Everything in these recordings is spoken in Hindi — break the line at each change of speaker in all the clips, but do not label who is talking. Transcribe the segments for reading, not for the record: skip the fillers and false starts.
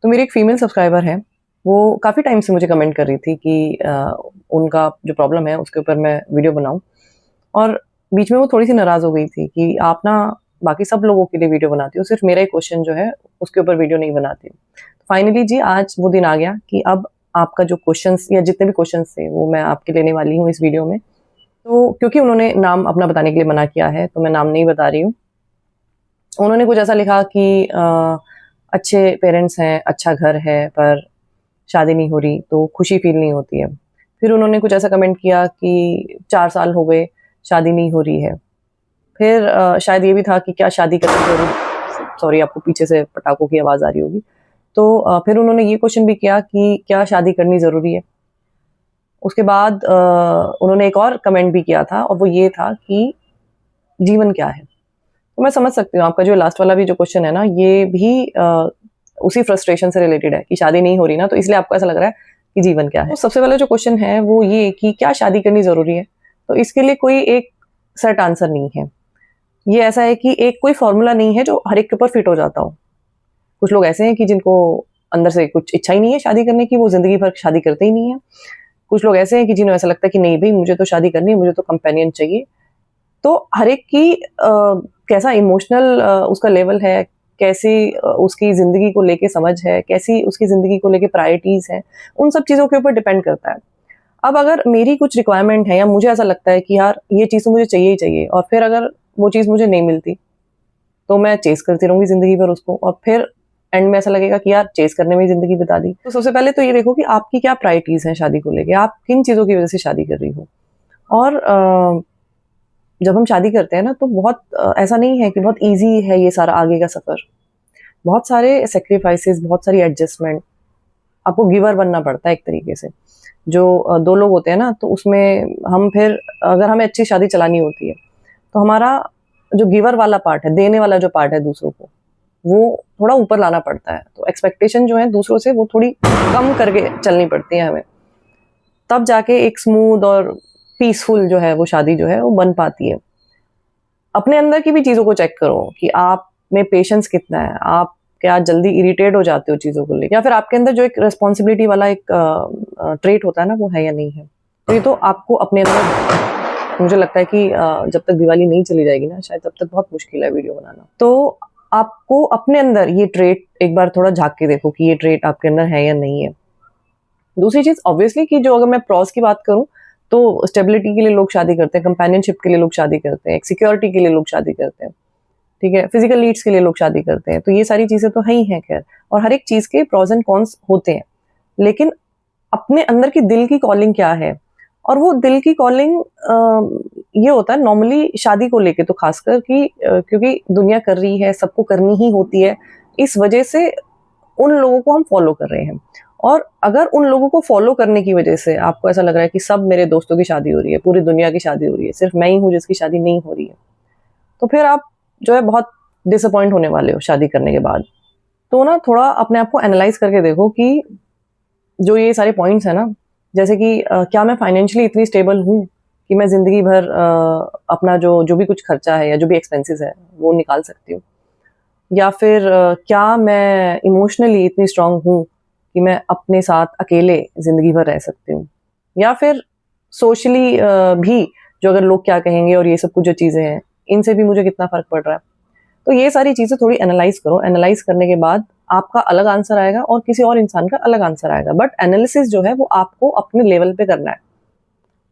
तो मेरी एक फीमेल सब्सक्राइबर है, वो काफ़ी टाइम से मुझे कमेंट कर रही थी कि उनका जो प्रॉब्लम है उसके ऊपर मैं वीडियो बनाऊँ। और बीच में वो थोड़ी-सी नाराज़ हो गई थी कि आप ना बाकी सब लोगों के लिए वीडियो बनाती हो, सिर्फ़ मेरा ही क्वेश्चन जो है उसके ऊपर वीडियो नहीं बनाती हो। फाइनली जी आज वो दिन आ गया कि अब आपका जो क्वेश्चन्स या जितने भी क्वेश्चन्स थे वो मैं आपके लेने वाली हूँ इस वीडियो में। तो क्योंकि उन्होंने नाम अपना बताने के लिए मना किया है, तो मैं नाम नहीं बता रही हूँ। उन्होंने कुछ ऐसा लिखा कि अच्छे पेरेंट्स हैं, अच्छा घर है, पर शादी नहीं हो रही, तो खुशी फ़ील नहीं होती है। फिर उन्होंने कुछ ऐसा कमेंट किया कि 4 साल हो गए, शादी नहीं हो रही है। फिर शायद ये भी था कि क्या शादी करनी ज़रूरी, सॉरी आपको पीछे से पटाखों की आवाज़ आ रही होगी। तो फिर उन्होंने ये क्वेश्चन भी किया कि क्या शादी करनी ज़रूरी है? उसके बाद उन्होंने एक और कमेंट भी किया था और वो ये था कि जीवन क्या है? तो मैं समझ सकती हूँ आपका जो लास्ट वाला भी जो क्वेश्चन है ना, ये भी उसी फ्रस्ट्रेशन से रिलेटेड है कि शादी नहीं हो रही ना, तो इसलिए आपको ऐसा लग रहा है कि जीवन क्या है? तो सबसे पहले जो क्वेश्चन है वो ये कि क्या शादी करनी ज़रूरी है? तो इसके लिए कोई एक सेट आंसर नहीं है। ये ऐसा है कि एक कोई फ़ॉर्मूला नहीं है जो हर एक के ऊपर फिट हो जाता हो। कुछ लोग ऐसे हैं कि जिनको अंदर से कुछ इच्छा ही नहीं है शादी करने की, वो ज़िंदगी भर शादी करते ही नहीं है। कुछ लोग ऐसे हैं कि जिन्हें ऐसा लगता है कि नहीं भई मुझे तो शादी करनी है, मुझे तो कंपेनियन चाहिए। तो हर एक की कैसा इमोशनल उसका लेवल है, कैसी उसकी ज़िंदगी को लेके समझ है, कैसी उसकी ज़िंदगी को लेके प्रायोरिटीज़ हैं, उन सब चीज़ों के ऊपर डिपेंड करता है। अब अगर मेरी कुछ रिक्वायरमेंट है या मुझे ऐसा लगता है कि यार ये चीज़ तो मुझे चाहिए ही चाहिए, और फिर अगर वो चीज़ मुझे नहीं मिलती, तो मैं चेज़ करती रहूँगी ज़िंदगी भर उसको, और फिर एंड में ऐसा लगेगा कि यार चेज़ करने में ही ज़िंदगी बिता दी। तो सबसे पहले तो ये देखो कि आपकी क्या प्रायोरिटीज़ हैं शादी को लेके, आप किन चीज़ों की वज़ह से शादी कर रही हो। और जब हम शादी करते हैं ना, तो बहुत ऐसा नहीं है कि बहुत ईज़ी है ये सारा आगे का सफ़र। बहुत सारे सैक्रिफाइसेस, बहुत सारी एडजस्टमेंट, आपको गिवर बनना पड़ता है एक तरीके से। जो 2 लोग होते हैं ना, तो उसमें हम फिर अगर हमें अच्छी शादी चलानी होती है, तो हमारा जो गिवर वाला पार्ट है, देने वाला जो पार्ट है दूसरों को, वो थोड़ा ऊपर लाना पड़ता है। तो एक्सपेक्टेशन जो है दूसरों से वो थोड़ी कम करके चलनी पड़ती है हमें। तब जाके एक स्मूथ और पीसफुल जो है वो शादी जो है वो बन पाती है। अपने अंदर की भी चीज़ों को चेक करो कि आप में पेशेंस कितना है, आप क्या जल्दी इरिटेट हो जाते हो चीज़ों को लेके, या फिर आपके अंदर जो एक रिस्पॉन्सिबिलिटी वाला एक ट्रेट होता है ना, वो है या नहीं है। तो ये तो आपको अपने अंदर, मुझे लगता है कि जब तक दिवाली नहीं चली जाएगी ना, शायद तब तक बहुत मुश्किल है वीडियो बनाना। तो आपको अपने अंदर ये ट्रेट एक बार थोड़ा झाँक के देखो कि ये ट्रेट आपके अंदर है या नहीं है। दूसरी चीज़ ऑब्वियसली कि जो अगर मैं प्रॉस की बात करूँ, तो स्टेबिलिटी के लिए लोग शादी करते हैं, कंपेनियनशिप के लिए लोग शादी करते हैं, एक सिक्योरिटी के लिए लोग शादी करते हैं, ठीक है? फिज़िकल नीड्स के लिए लोग शादी करते हैं, तो ये सारी चीज़ें तो हैं ही हैं ख़ैर, और हर एक चीज़ के प्रॉस एंड कॉन्स होते हैं। लेकिन अपने अंदर की दिल की कॉलिंग क्या है? और वो दिल की कॉलिंग ये होता है नॉर्मली शादी को लेके, तो ख़ासकर कि क्योंकि दुनिया कर रही है, सबको करनी ही होती है, इस वजह से उन लोगों को हम फ़ॉलो कर रहे हैं। और अगर उन लोगों को फ़ॉलो करने की वजह से आपको ऐसा लग रहा है कि सब मेरे दोस्तों की शादी हो रही है, पूरी दुनिया की शादी हो रही है, सिर्फ़ मैं ही हूँ जिसकी शादी नहीं हो रही है, तो फिर आप जो है बहुत डिसअपॉइंट होने वाले हो शादी करने के बाद। तो ना थोड़ा अपने आप को एनालाइज़ करके देखो कि जो ये सारे पॉइंट्स हैं ना, जैसे कि क्या मैं फाइनेंशियली इतनी स्टेबल हूँ कि मैं ज़िंदगी भर अपना जो जो भी कुछ खर्चा है या जो भी एक्सपेंसेस है, वो निकाल सकती हूँ? या फिर क्या मैं इमोशनली इतनी स्ट्रांग हूँ कि मैं अपने साथ अकेले ज़िंदगी भर रह सकती हूँ? या फिर सोशली भी जो अगर लोग क्या कहेंगे और ये सब कुछ जो चीज़ें हैं, इनसे भी मुझे कितना फ़र्क पड़ रहा है? तो ये सारी चीज़ें थोड़ी एनालाइज़ करो, एनालाइज़ करने के बाद आपका अलग आंसर आएगा और किसी और इंसान का अलग आंसर आएगा। बट एनालिसिस जो है वो आपको अपने लेवल पे करना है।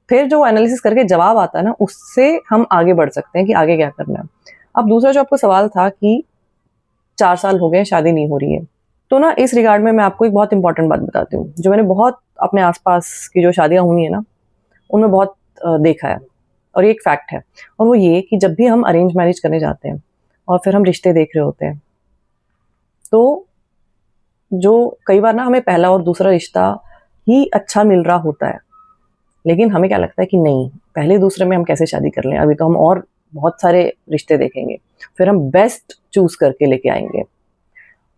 फिर जो एनालिसिस करके जवाब आता है ना, उससे हम आगे बढ़ सकते हैं कि आगे क्या करना है। अब दूसरा जो आपका सवाल था कि 4 साल हो गए शादी नहीं हो रही है। तो ना इस रिगार्ड में मैं आपको एक बहुत इम्पोर्टेंट बात बताती हूँ, जो मैंने बहुत अपने आस-पास की जो शादियाँ हुई हैं ना, उनमें बहुत देखा है, और ये एक फैक्ट है। और वो ये कि जब भी हम अरेंज मैरिज करने जाते हैं और फिर हम रिश्ते देख रहे होते हैं, तो जो कई बार ना हमें पहला और दूसरा रिश्ता ही अच्छा मिल रहा होता है। लेकिन हमें क्या लगता है कि नहीं, पहले दूसरे में हम कैसे शादी कर लें, अभी तो हम और बहुत सारे रिश्ते देखेंगे, फिर हम बेस्ट चूज़ करके लेके आएँगे।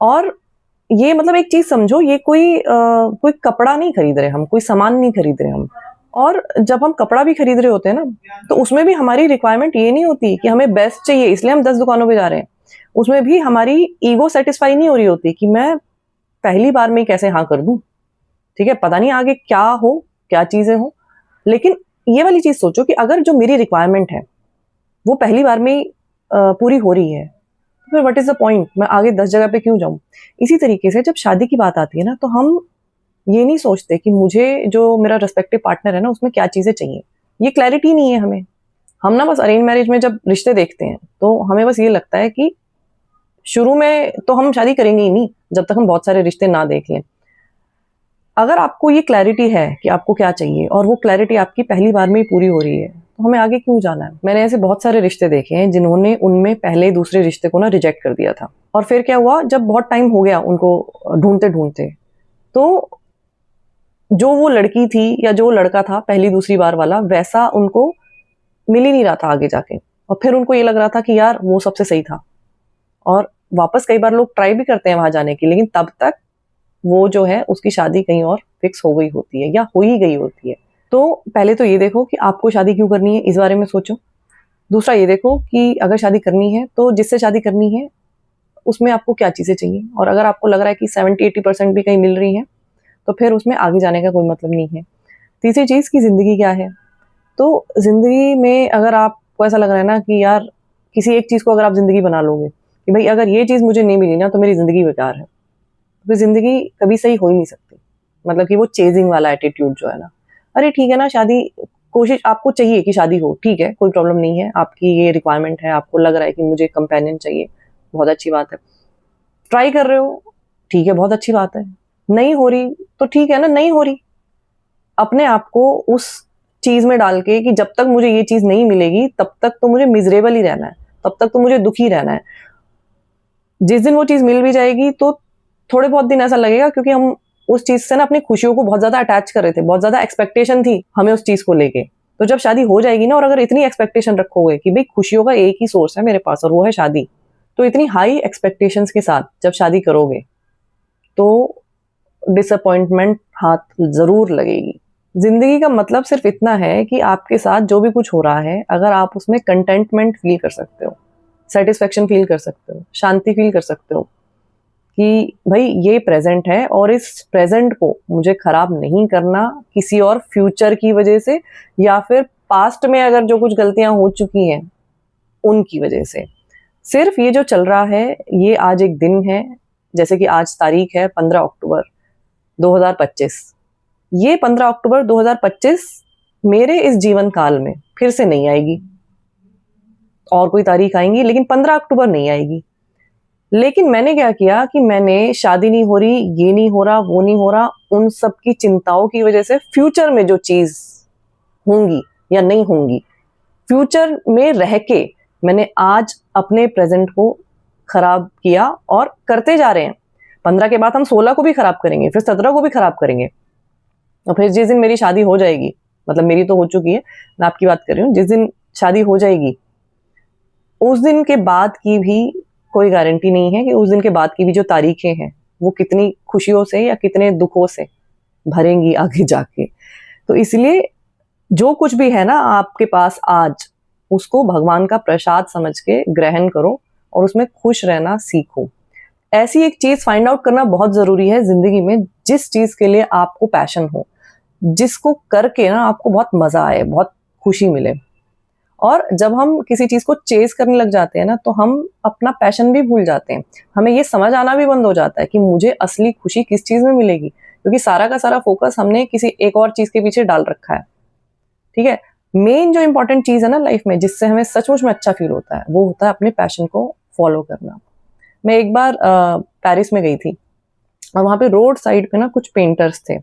और ये मतलब एक चीज़ समझो, ये कोई कपड़ा नहीं खरीद रहे हम, कोई सामान नहीं खरीद रहे हम। और जब हम कपड़ा भी खरीद रहे होते हैं ना, तो उसमें भी हमारी रिक्वायरमेंट ये नहीं होती कि हमें बेस्ट चाहिए इसलिए हम 10 दुकानों पे जा रहे हैं। उसमें भी हमारी ईगो सैटिस्फाई नहीं हो रही होती कि मैं पहली बार में ही कैसे हाँ कर दूं, ठीक है, पता नहीं आगे क्या हो, क्या चीजें हो, लेकिन ये वाली चीज सोचो कि अगर जो मेरी रिक्वायरमेंट है वो पहली बार में ही पूरी हो रही है, तो फिर व्हाट इज द पॉइंट, मैं आगे 10 जगह पे क्यों जाऊं। इसी तरीके से जब शादी की बात आती है ना, तो हम ये नहीं सोचते कि मुझे जो मेरा रेस्पेक्टिव पार्टनर है ना, उसमें क्या चीजें चाहिए, ये क्लैरिटी नहीं है हमें। हम ना बस अरेंज मैरिज में जब रिश्ते देखते हैं तो हमें बस ये लगता है कि शुरू में तो हम शादी करेंगे ही नहीं जब तक हम बहुत सारे रिश्ते ना देख लें। अगर आपको ये क्लैरिटी है कि आपको क्या चाहिए और वो क्लैरिटी आपकी पहली बार में ही पूरी हो रही है, तो हमें आगे क्यों जाना है। मैंने ऐसे बहुत सारे रिश्ते देखे हैं जिन्होंने उनमें पहले दूसरे रिश्ते को ना रिजेक्ट कर दिया था, और फिर क्या हुआ, जब बहुत टाइम हो गया उनको ढूंढते ढूंढते, तो जो वो लड़की थी या जो लड़का था पहली दूसरी बार वाला, वैसा उनको मिल ही नहीं रहा था आगे जाके, और फिर उनको ये लग रहा था कि यार वो सबसे सही था। और वापस कई बार लोग ट्राई भी करते हैं वहां जाने की, लेकिन तब तक वो जो है उसकी शादी कहीं और फिक्स हो गई होती है या हो ही गई होती है। तो पहले तो ये देखो कि आपको शादी क्यों करनी है, इस बारे में सोचो। दूसरा ये देखो कि अगर शादी करनी है तो जिससे शादी करनी है उसमें आपको क्या चीजें चाहिए, और अगर आपको लग रहा है कि 70-80% भी कहीं मिल रही है तो फिर उसमें आगे जाने का कोई मतलब नहीं है। तीसरी चीज की जिंदगी क्या है। तो जिंदगी में अगर आपको ऐसा लग रहा है ना कि यार किसी एक चीज को अगर आप जिंदगी बना लोगे कि भाई अगर ये चीज मुझे नहीं मिली ना तो मेरी जिंदगी बेकार है, तो फिर जिंदगी कभी सही हो ही नहीं सकती। मतलब कि वो चेजिंग वाला एटीट्यूड जो है ना, अरे ठीक है ना, शादी कोशिश आपको चाहिए कि शादी हो, ठीक है, कोई प्रॉब्लम नहीं है, आपकी ये रिक्वायरमेंट है, आपको लग रहा है कि मुझे कंपेनियन चाहिए, बहुत अच्छी बात है। ट्राई कर रहे हो, ठीक है, बहुत अच्छी बात है। नहीं हो रही तो ठीक है ना, नहीं हो रही। अपने आप को उस चीज में डाल के कि जब तक मुझे ये चीज नहीं मिलेगी तब तक तो मुझे मिजरेबल ही रहना है, तब तक तो मुझे दुखी रहना है। जिस दिन वो चीज मिल भी जाएगी तो थोड़े बहुत दिन ऐसा लगेगा, क्योंकि हम उस चीज से ना अपनी खुशियों को बहुत ज्यादा अटैच कर रहे थे, बहुत ज्यादा एक्सपेक्टेशन थी हमें उस चीज को लेके। तो जब शादी हो जाएगी ना, और अगर इतनी एक्सपेक्टेशन रखोगे कि भाई खुशियों का एक ही सोर्स है मेरे पास और वो है शादी, तो इतनी हाई एक्सपेक्टेशंस के साथ जब शादी करोगे तो डिसअपॉइंटमेंट हाथ जरूर लगेगी। जिंदगी का मतलब सिर्फ इतना है कि आपके साथ जो भी कुछ हो रहा है, अगर आप उसमें कंटेंटमेंट फील कर सकते हो, सेटिस्फेक्शन फील कर सकते हो, शांति फील कर सकते हो कि भाई ये प्रेजेंट है और इस प्रेजेंट को मुझे खराब नहीं करना किसी और फ्यूचर की वजह से, या फिर पास्ट में अगर जो कुछ गलतियां हो चुकी हैं उनकी वजह से। सिर्फ ये जो चल रहा है, ये आज एक दिन है, जैसे कि आज तारीख है 15 अक्टूबर 2025। ये 15 अक्टूबर 2025 मेरे इस जीवन काल में फिर से नहीं आएगी। और कोई तारीख आएंगी लेकिन 15 अक्टूबर नहीं आएगी। लेकिन मैंने क्या किया कि मैंने शादी नहीं हो रही, ये नहीं हो रहा, वो नहीं हो रहा, उन सब की चिंताओं की वजह से फ्यूचर में जो चीज होंगी या नहीं होंगी, फ्यूचर में रह के मैंने आज अपने प्रेजेंट को खराब किया और करते जा रहे हैं। 15 के बाद हम 16 को भी खराब करेंगे, फिर 17 को भी खराब करेंगे, और फिर जिस दिन मेरी शादी हो जाएगी, मतलब मेरी तो हो चुकी है, मैं आपकी बात कर रही हूँ, जिस दिन शादी हो जाएगी उस दिन के बाद की भी कोई गारंटी नहीं है कि उस दिन के बाद की भी जो तारीखें हैं वो कितनी खुशियों से या कितने दुखों से भरेंगी आगे जाके। तो इसलिए जो कुछ भी है ना आपके पास आज, उसको भगवान का प्रसाद समझ के ग्रहण करो और उसमें खुश रहना सीखो। ऐसी एक चीज फाइंड आउट करना बहुत जरूरी है जिंदगी में, जिस चीज के लिए आपको पैशन हो, जिसको करके ना आपको बहुत मजा आए, बहुत खुशी मिले। और जब हम किसी चीज को चेज करने लग जाते हैं ना, तो हम अपना पैशन भी भूल जाते हैं। हमें ये समझ आना भी बंद हो जाता है कि मुझे असली खुशी किस चीज में मिलेगी, क्योंकि सारा का सारा फोकस हमने किसी एक और चीज के पीछे डाल रखा है। ठीक है, मेन जो इंपॉर्टेंट चीज है ना लाइफ में, जिससे हमें सचमुच में अच्छा फील होता है, वो होता है अपने पैशन को फॉलो करना। मैं एक बार पेरिस में गई थी, और वहां पे रोड साइड पे ना कुछ पेंटर्स थे,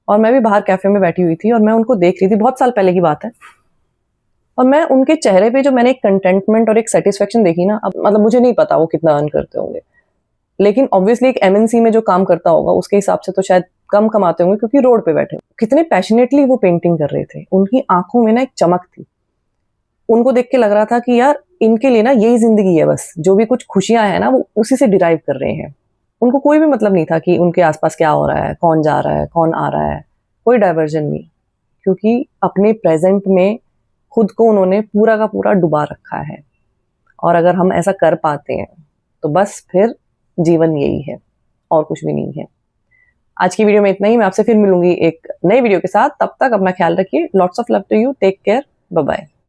और मैं भी बाहर कैफे में बैठी हुई थी और मैं उनको देख रही थी, बहुत साल पहले की बात है। और मैं उनके चेहरे पे जो मैंने एक कंटेंटमेंट और एक सेटिस्फेक्शन देखी ना, अब मतलब मुझे नहीं पता वो कितना अर्न करते होंगे, लेकिन ऑब्वियसली एक एमएनसी में जो काम करता होगा उसके हिसाब से तो शायद कम कमाते होंगे, क्योंकि रोड पे बैठे कितने पैशनेटली वो पेंटिंग कर रहे थे। उनकी आंखों में ना एक चमक थी, उनको देख के लग रहा था कि यार इनके लिए ना यही जिंदगी है, बस जो भी कुछ खुशियां हैं ना वो उसी से डिराइव कर रहे हैं। उनको कोई भी मतलब नहीं था कि उनके आसपास क्या हो रहा है, कौन जा रहा है, कौन आ रहा है, कोई डाइवर्जन नहीं, क्योंकि अपने प्रेजेंट में खुद को उन्होंने पूरा का पूरा डुबा रखा है। और अगर हम ऐसा कर पाते हैं तो बस फिर जीवन यही है। और कुछ भी नहीं है। आज की वीडियो में इतना ही। मैं आपसे फिर मिलूंगी एक नए वीडियो के साथ। तब तक अपना ख्याल रखिए। Lots of love to you. Take care. Bye bye.